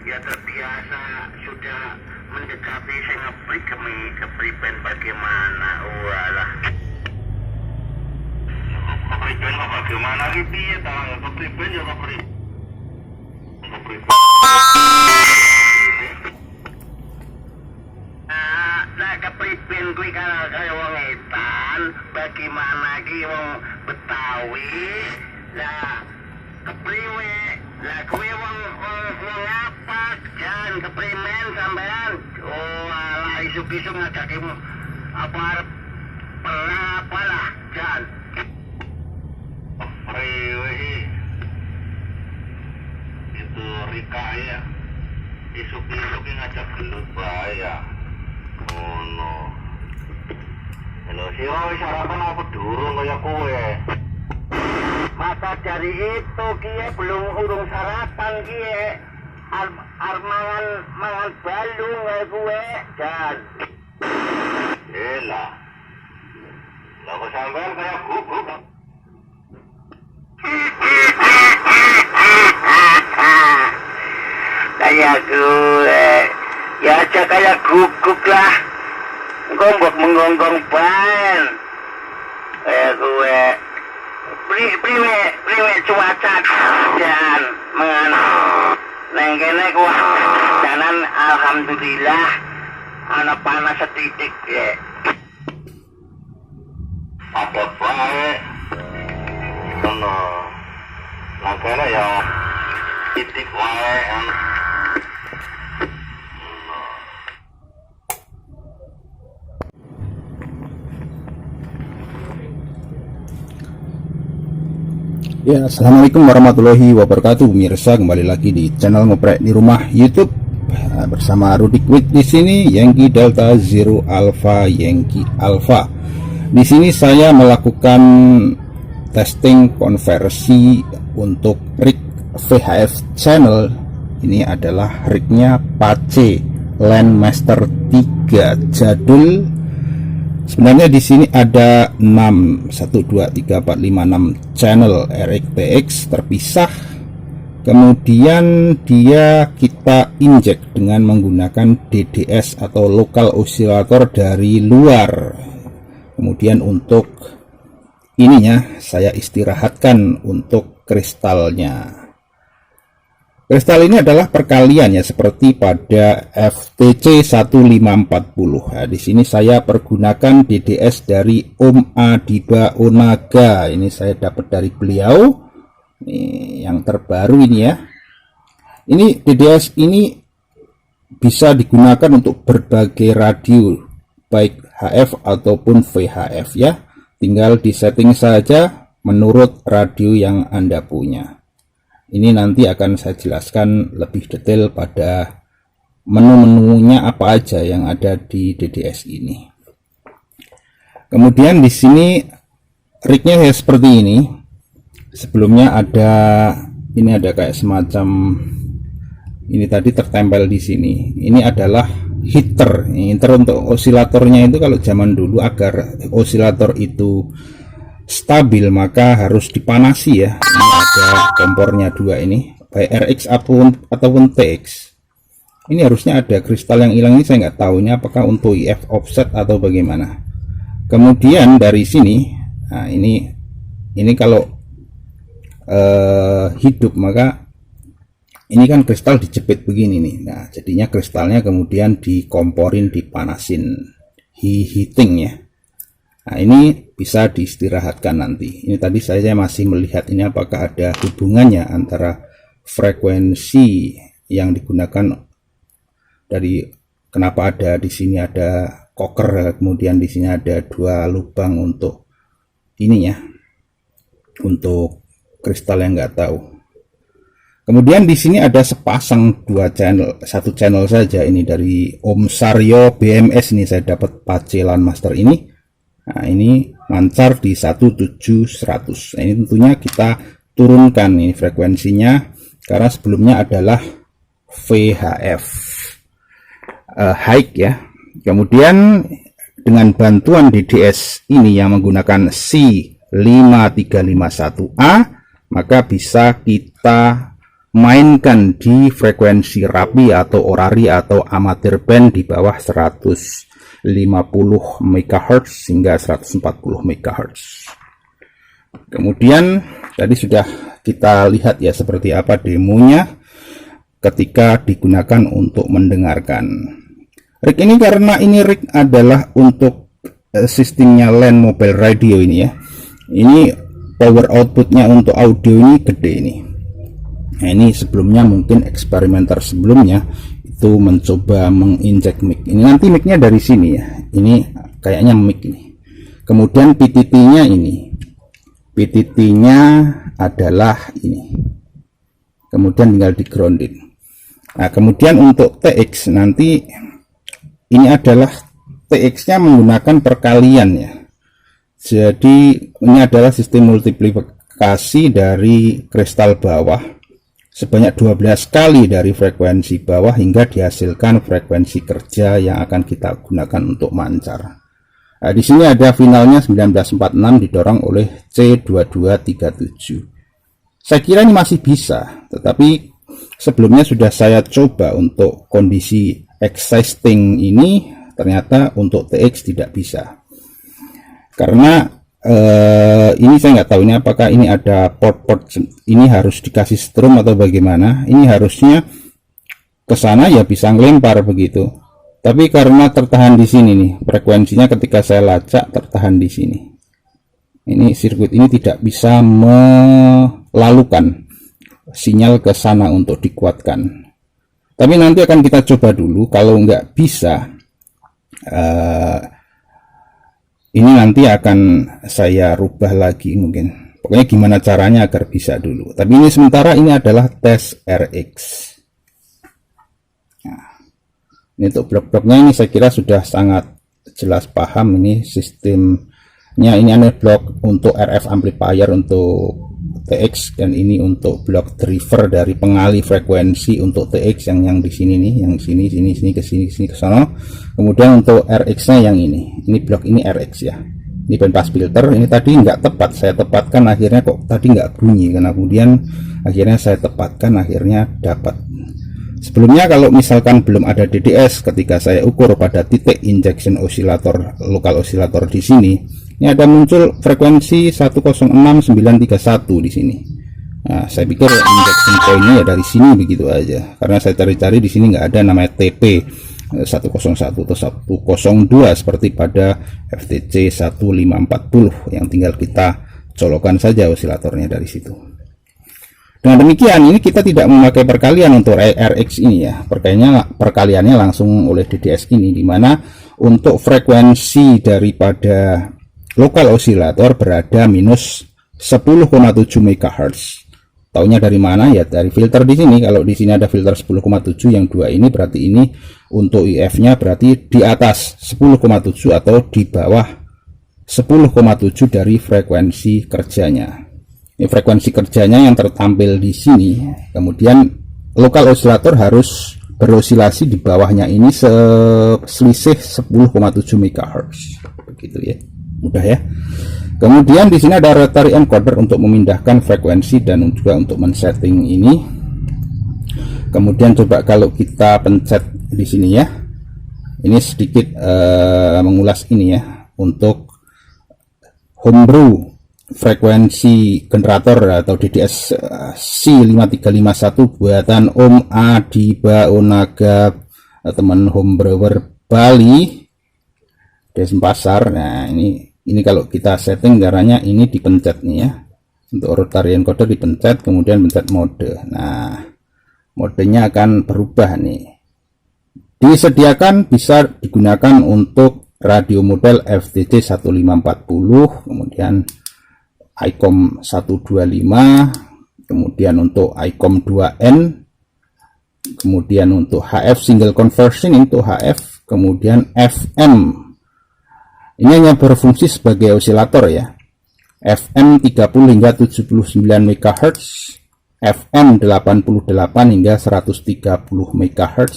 ya terbiasa sudah mendekati saya kepriben bagaimana walah kepriben kok bagaimana gitu ya tahu kepriben ya kepriben nah kepriben kuwi kaya wong edan bagaimana ki wong Betawi lah kepriwe lah kuwi wong apa jan keprimen sampean oh ala isuk-isuk ngajake apa arep apa lah jan kepriwe itu Rika ya isuk-isuk ngajak gelut bahaya oh no halo sira sarapan apa durung kaya kowe maka dari itu kie belum urung sarapan kie mangan balung kayak gue dan lah kok sampean kayak guguk kayak gue ya aja kayak guguk lah gombok menggonggong ban kayak gue priwe cuaca dan mengan neng kene kuah jalan alhamdulillah ana panas setitik ya apa bae ono nangkene ya titik wae Ya, assalamualaikum warahmatullahi wabarakatuh. Pemirsa, kembali lagi di channel ngoprek di rumah YouTube bersama Rudik Wit di sini Yankee Delta Zero Alpha Yankee Alpha. Di sini saya melakukan testing konversi untuk rig VHF channel. Ini adalah rignya Pace Landmaster 3 jadul. Sebenarnya di sini ada 6 1 2 3 4 5 6 channel RX-TX terpisah. Kemudian kita injek dengan menggunakan DDS atau local oscillator dari luar. Kemudian untuk ininya saya istirahatkan untuk kristalnya. Kristal ini adalah perkalian ya seperti pada FTC 1540. Nah, di sini saya pergunakan DDS dari Om Adiba Onaga. Ini saya dapat dari beliau. Ini yang terbaru ini ya. Ini DDS ini bisa digunakan untuk berbagai radio baik HF ataupun VHF ya. Tinggal disetting saja menurut radio yang Anda punya. Ini nanti akan saya jelaskan lebih detail pada menu-menunya apa aja yang ada di DDS ini. Kemudian di sini rignya seperti ini. Sebelumnya ini ada kayak semacam ini tadi tertempel di sini. Ini adalah heater. Heater untuk osilatornya itu kalau zaman dulu agar osilator itu stabil maka harus dipanasi ya. Ini ada kompornya dua ini baik RX ataupun TX. Ini harusnya ada kristal yang hilang ini, saya nggak tahu ini apakah untuk IF offset atau bagaimana. Kemudian dari sini nah ini kalau hidup maka ini kan kristal dijepit begini nih. Nah jadinya kristalnya kemudian dikomporin, dipanasin, heating ya. Nah ini bisa diistirahatkan nanti. Ini tadi saya masih melihat ini apakah ada hubungannya antara frekuensi yang digunakan dari kenapa ada di sini ada koker, kemudian di sini ada dua lubang untuk ini ya, untuk kristal yang nggak tahu. Kemudian di sini ada sepasang dua channel, satu channel saja ini dari Om Saryo BMS. Ini saya dapat Pace Landmaster ini. Nah ini mancar di 17100. Nah, ini tentunya kita turunkan ini frekuensinya karena sebelumnya adalah VHF high ya. Kemudian dengan bantuan DDS ini yang menggunakan C5351A maka bisa kita mainkan di frekuensi rapi atau orari atau amatir band di bawah 150 MHz hingga 140 MHz. Kemudian tadi sudah kita lihat ya seperti apa demonya ketika digunakan untuk mendengarkan. Rig ini karena ini rig adalah untuk sistemnya LAN mobile radio ini ya. Ini power outputnya untuk audio ini gede ini. Nah, ini sebelumnya mungkin eksperimenter sebelumnya itu mencoba menginjek mic. Ini nanti micnya dari sini ya. Ini kayaknya mic ini. Kemudian PTT-nya ini. PTT-nya adalah ini. Kemudian tinggal di grounded. Nah, kemudian untuk TX nanti ini adalah TX-nya menggunakan perkalian ya. Jadi ini adalah sistem multiplikasi dari kristal bawah sebanyak 12 kali dari frekuensi bawah hingga dihasilkan frekuensi kerja yang akan kita gunakan untuk mancar. Nah, di sini ada finalnya 1946 didorong oleh C2237. Saya kira ini masih bisa, tetapi sebelumnya sudah saya coba untuk kondisi existing ini, ternyata untuk TX tidak bisa. Karena ini saya nggak tahu ini apakah ini ada port ini harus dikasih strum atau bagaimana. Ini harusnya ke sana ya bisa ngelempar begitu, tapi karena tertahan di sini nih frekuensinya, ketika saya lacak tertahan di sini, ini sirkuit ini tidak bisa melalukan sinyal ke sana untuk dikuatkan. Tapi nanti akan kita coba dulu. Kalau nggak bisa, ini nanti akan saya rubah lagi mungkin. Pokoknya gimana caranya agar bisa dulu. Tapi ini sementara ini adalah tes RX. Nah, ini untuk blok-bloknya ini saya kira sudah sangat jelas paham ini sistemnya. Ini ada blok untuk RF amplifier untuk TX, dan ini untuk blok driver dari pengalih frekuensi untuk TX yang di sini nih, yang sini ke sini ke sana. Kemudian untuk RX-nya yang ini blok ini RX ya. Ini band pass filter. Ini tadi nggak tepat, saya tepatkan akhirnya kok tadi nggak bunyi, karena kemudian akhirnya saya tepatkan, akhirnya dapat. Sebelumnya kalau misalkan belum ada DDS, ketika saya ukur pada titik injection oscillator, lokal oscillator di sini, ini ada muncul frekuensi 106931 di sini. Nah, saya pikir injection point-nya ya dari sini begitu aja. Karena saya cari-cari di sini nggak ada namanya TP 101 atau 102 seperti pada FTC 1540 yang tinggal kita colokkan saja osilatornya dari situ. Dengan demikian ini kita tidak memakai perkalian untuk RX ini ya. Perkaliannya langsung oleh DDS ini, dimana untuk frekuensi daripada lokal osilator berada minus 10,7 MHz. Taunya dari mana ya? Dari filter di sini. Kalau di sini ada filter 10,7, yang dua ini berarti ini untuk IF-nya berarti di atas 10,7 atau di bawah 10,7 dari frekuensi kerjanya. Ini frekuensi kerjanya yang tertampil di sini. Kemudian lokal osilator harus berosilasi di bawahnya ini selisih 10,7 MHz. Begitu ya. Mudah ya. Kemudian di sini ada rotary encoder untuk memindahkan frekuensi dan juga untuk men-setting ini. Kemudian coba kalau kita pencet di sini ya. Ini sedikit mengulas ini ya untuk homebrew frekuensi generator atau DDS C5351 buatan Om Adiba Onaga, teman homebrewer Bali, Denpasar. Nah, ini kalau kita setting caranya ini dipencet nih ya. Untuk rotary encoder dipencet, kemudian pencet mode. Nah, modenya akan berubah nih. Disediakan bisa digunakan untuk radio model FTC 1540, kemudian ICOM 125, kemudian untuk ICOM 2N, kemudian untuk HF single conversion untuk HF, kemudian FM. Ini hanya berfungsi sebagai osilator ya. FM 30 hingga 79 MHz, FM 88 hingga 130 MHz,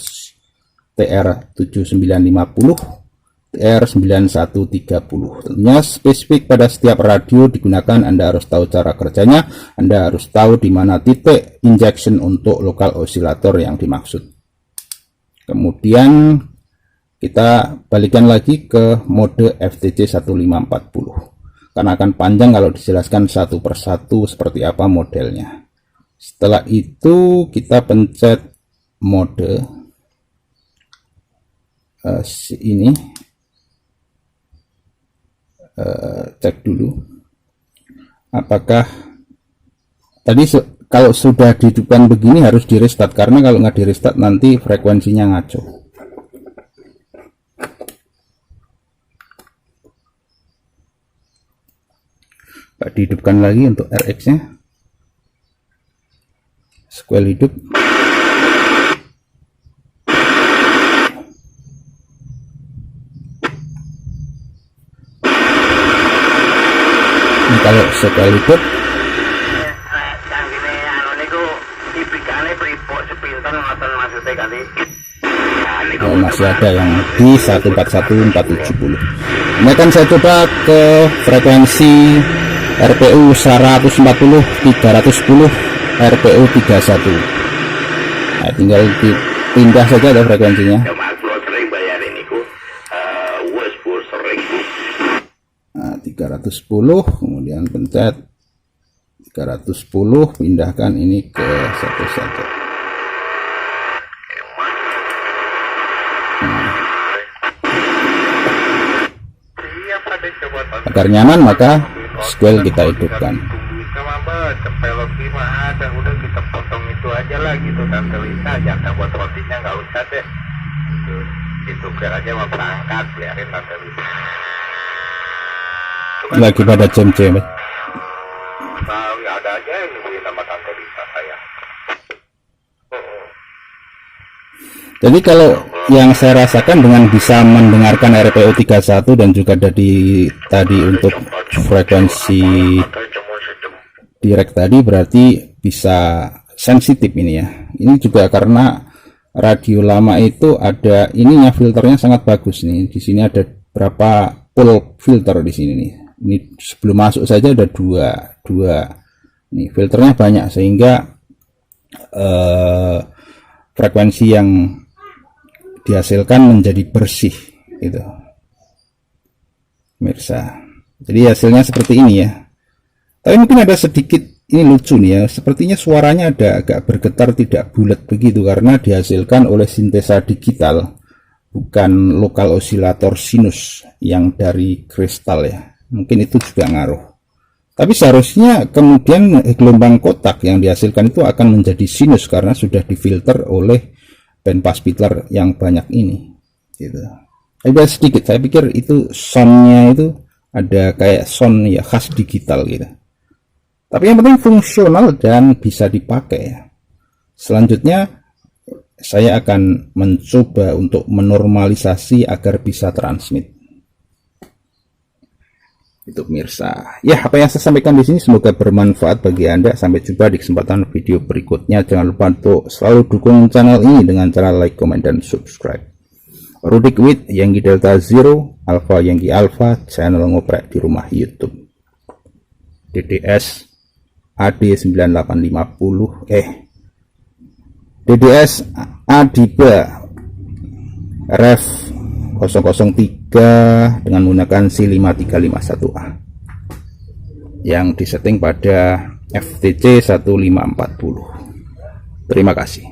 TR 7950, TR9130. Tentunya spesifik pada setiap radio digunakan, Anda harus tahu cara kerjanya, Anda harus tahu di mana titik injection untuk lokal osilator yang dimaksud. Kemudian kita balikan lagi ke mode FTC 1540 karena akan panjang kalau dijelaskan satu persatu seperti apa modelnya. Setelah itu kita pencet mode ini, cek dulu apakah tadi kalau sudah dihidupkan begini harus di restart, karena kalau nggak di restart nanti frekuensinya ngaco. Dihidupkan lagi untuk RX nya, square hidup. Ini kalau square hidup masih ada yang di 141470. Ini akan saya coba ke frekuensi RPU 140 310 RPU 31. Nah, tinggal dipindah saja ada frekuensinya. Nah, 310, kemudian pencet 310, pindahkan ini ke 11. Agar nyaman maka square kita hidupkan. Udah kita potong itu aja lah gitu, Tante Lisa, jangan buat rotinya nggak usah deh. Itu aja mau berangkat, biarin Tante Lisa. Lagi pada jam-jam. Nah, ada aja yang nungguin sama Tante Lisa saya. Jadi kalau yang saya rasakan dengan bisa mendengarkan RPU 31 dan juga tadi untuk frekuensi direct tadi, berarti bisa sensitif ini ya. Ini juga karena radio lama itu ada ininya, filternya sangat bagus nih. Di sini ada berapa pole filter di sini nih. Ini sebelum masuk saja ada dua nih, filternya banyak sehingga frekuensi yang dihasilkan menjadi bersih gitu, pemirsa. Jadi hasilnya seperti ini ya. Tapi mungkin ada sedikit, ini lucu nih ya, sepertinya suaranya ada agak bergetar, tidak bulat begitu karena dihasilkan oleh sintesa digital, bukan lokal osilator sinus yang dari kristal ya. Mungkin itu juga ngaruh. Tapi seharusnya kemudian gelombang kotak yang dihasilkan itu akan menjadi sinus karena sudah difilter oleh bandpass filter yang banyak ini gitu. Ada sedikit, saya pikir itu soundnya itu ada kayak sound ya khas digital gitu. Tapi yang penting fungsional dan bisa dipakai ya. Selanjutnya saya akan mencoba untuk menormalisasi agar bisa transmit. Itu pemirsa. Ya, apa yang saya sampaikan di sini semoga bermanfaat bagi Anda. Sampai jumpa di kesempatan video berikutnya. Jangan lupa untuk selalu dukung channel ini dengan cara like, comment, dan subscribe. Rudik with Yankee Delta Zero Alpha Yankee Alpha, channel ngoprek di rumah YouTube. DDS AD9850 DDS Adiba Ref 003 dengan menggunakan C5351A yang disetting pada FTC 1540. Terima kasih.